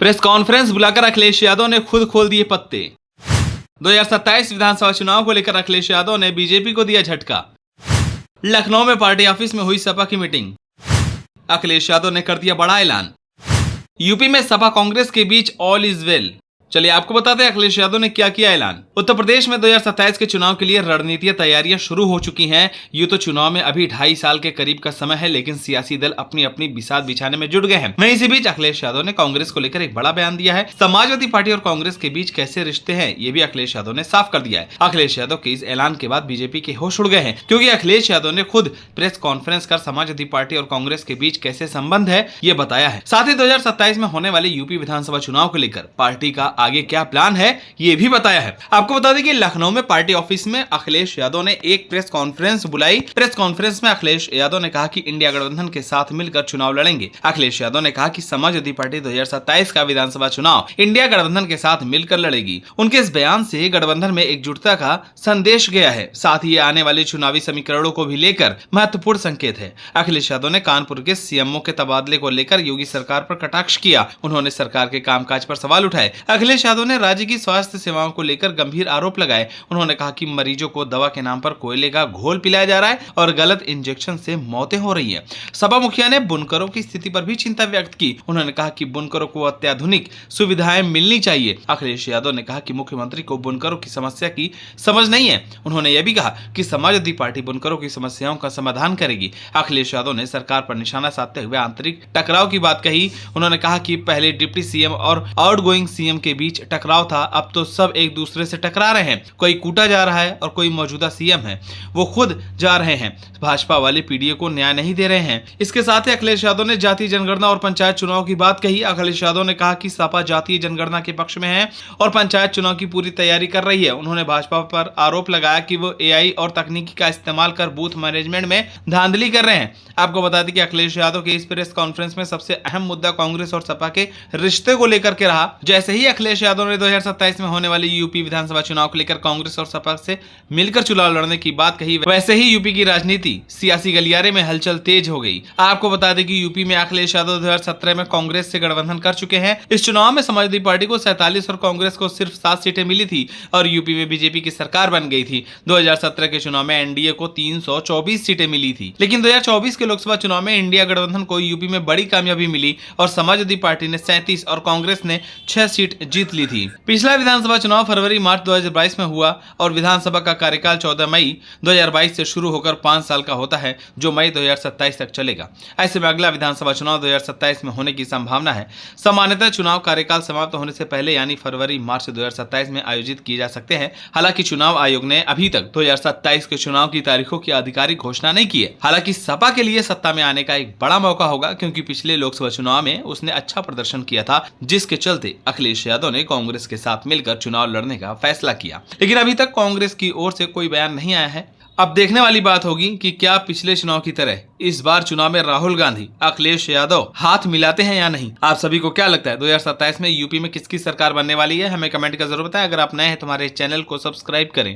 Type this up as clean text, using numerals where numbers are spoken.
Press conference बुलाकर अखिलेश यादव ने खुद खोल दिए पत्ते। 2027 विधानसभा चुनाव को लेकर अखिलेश यादव ने बीजेपी को दिया झटका। लखनऊ में पार्टी ऑफिस में हुई सपा की मीटिंग। अखिलेश यादव ने कर दिया बड़ा ऐलान। यूपी में सपा कांग्रेस के बीच ऑल इज वेल। चलिए आपको बताते हैं अखिलेश यादव ने क्या किया ऐलान। उत्तर प्रदेश में 2027 के चुनाव के लिए रणनीतिक तैयारियां शुरू हो चुकी हैं। यूं तो चुनाव में अभी 2.5 साल के करीब का समय है, लेकिन सियासी दल अपनी अपनी बिसात बिछाने में जुट गए हैं। वहीं इसी बीच अखिलेश यादव ने कांग्रेस को लेकर एक बड़ा बयान दिया है। समाजवादी पार्टी और कांग्रेस के बीच कैसे रिश्ते हैं, ये भी अखिलेश यादव ने साफ कर दिया है। अखिलेश यादव के इस ऐलान के बाद बीजेपी के होश उड़ गए हैं, क्योंकि अखिलेश यादव ने खुद प्रेस कॉन्फ्रेंस कर समाजवादी पार्टी और कांग्रेस के बीच कैसे संबंध है ये बताया है। साथ ही 2027 में होने वाले यूपी विधानसभा चुनाव को लेकर पार्टी का आगे क्या प्लान है ये भी बताया है। आपको बता दें कि लखनऊ में पार्टी ऑफिस में अखिलेश यादव ने एक प्रेस कॉन्फ्रेंस बुलाई। प्रेस कॉन्फ्रेंस में अखिलेश यादव ने कहा कि इंडिया गठबंधन के साथ मिलकर चुनाव लड़ेंगे। अखिलेश यादव ने कहा कि समाजवादी पार्टी 2027 का विधानसभा चुनाव इंडिया गठबंधन के साथ मिलकर लड़ेगी। उनके इस बयान से गठबंधन में एकजुटता का संदेश गया है। साथ ही आने वाले चुनावी समीकरणों को भी लेकर महत्वपूर्ण संकेत है। अखिलेश यादव ने कानपुर के सीएमओ के तबादले को लेकर योगी सरकार पर कटाक्ष किया। उन्होंने सरकार के कामकाज पर सवाल उठाए। अखिलेश यादव ने राज्य की स्वास्थ्य सेवाओं को लेकर गंभीर आरोप लगाए। उन्होंने कहा कि मरीजों को दवा के नाम पर कोयले का घोल पिलाया जा रहा है और गलत इंजेक्शन से मौतें हो रही हैं। सपा मुखिया ने बुनकरों की स्थिति पर भी चिंता व्यक्त की। उन्होंने कहा कि बुनकरों को अत्याधुनिक सुविधाएं मिलनी चाहिए। अखिलेश यादव ने कहा कि मुख्यमंत्री को बुनकरों की समस्या की समझ नहीं है। उन्होंने यह भी कहा कि समाजवादी पार्टी बुनकरों की समस्याओं का समाधान करेगी। अखिलेश यादव ने सरकार पर निशाना साधते हुए आंतरिक टकराव की बात कही। उन्होंने कहा कि पहले डिप्टी सीएम और आउटगोइंग सीएम के बीच टकराव था, अब तो सब एक दूसरे से टकरा रहे हैं। कोई कूटा जा रहा है और कोई मौजूदा सीएम है वो खुद जा रहे हैं। भाजपा वाले पीडीए को न्याय नहीं दे रहे हैं। इसके साथ ही अखिलेश यादव ने जातीय जनगणना और पंचायत चुनाव की बात कही। अखिलेश यादव ने कहा कि सपा जातीय जनगणना के पक्ष में है और पंचायत चुनाव की पूरी तैयारी कर रही है। उन्होंने भाजपा पर आरोप लगाया कि वो एआई और तकनीकी का इस्तेमाल कर बूथ मैनेजमेंट में धांधली कर रहे हैं। आपको बता दें कि अखिलेश यादव के इस प्रेस कॉन्फ्रेंस में सबसे अहम मुद्दा कांग्रेस और सपा के रिश्ते को लेकर के रहा। जैसे ही अखिलेश यादव ने 2027 में होने वाली यूपी विधानसभा चुनाव को लेकर कांग्रेस और सपा से मिलकर चुनाव लड़ने की बात कही, वैसे ही यूपी की राजनीति सियासी गलियारे में हलचल तेज हो गई। आपको बता दें कि यूपी में अखिलेश यादव 2017 में कांग्रेस से गठबंधन कर चुके हैं। इस चुनाव में समाजवादी पार्टी को 47 और कांग्रेस को सिर्फ 7 सीटें मिली थी और यूपी में बीजेपी की सरकार बन गई थी। 2017 के चुनाव में एनडीए को 324 सीटें मिली थी, लेकिन 2024 के लोकसभा चुनाव में इंडिया गठबंधन को यूपी में बड़ी कामयाबी मिली और समाजवादी पार्टी ने 37 और कांग्रेस ने 6 सीट जीत ली थी। पिछला विधानसभा चुनाव फरवरी-मार्च 2022 में हुआ और विधानसभा का कार्यकाल 14 मई 2022 से शुरू होकर 5 साल का होता है, जो मई 2027 तक चलेगा। ऐसे में अगला विधानसभा चुनाव 2027 में होने की संभावना है। सामान्यतः चुनाव कार्यकाल समाप्त होने से पहले यानी फरवरी-मार्च 2027 में आयोजित किए जा सकते हैं। हालांकि चुनाव आयोग ने अभी तक 2027 के चुनाव की तारीखों की आधिकारिक घोषणा नहीं की है। हालांकि सपा के लिए सत्ता में आने का एक बड़ा मौका होगा, क्योंकि पिछले लोकसभा चुनाव में उसने अच्छा प्रदर्शन किया था, जिसके चलते अखिलेश यादव ने कांग्रेस के साथ मिलकर चुनाव लड़ने का फैसला किया। लेकिन अभी तक कांग्रेस की ओर से कोई बयान नहीं आया है। अब देखने वाली बात होगी कि क्या पिछले चुनाव की तरह इस बार चुनाव में राहुल गांधी अखिलेश यादव हाथ मिलाते हैं या नहीं। आप सभी को क्या लगता है 2027 में यूपी में किसकी सरकार बनने वाली है? हमें कमेंट कर जरूर बताएं। अगर आप नए हैं तो हमारे चैनल को सब्सक्राइब करें।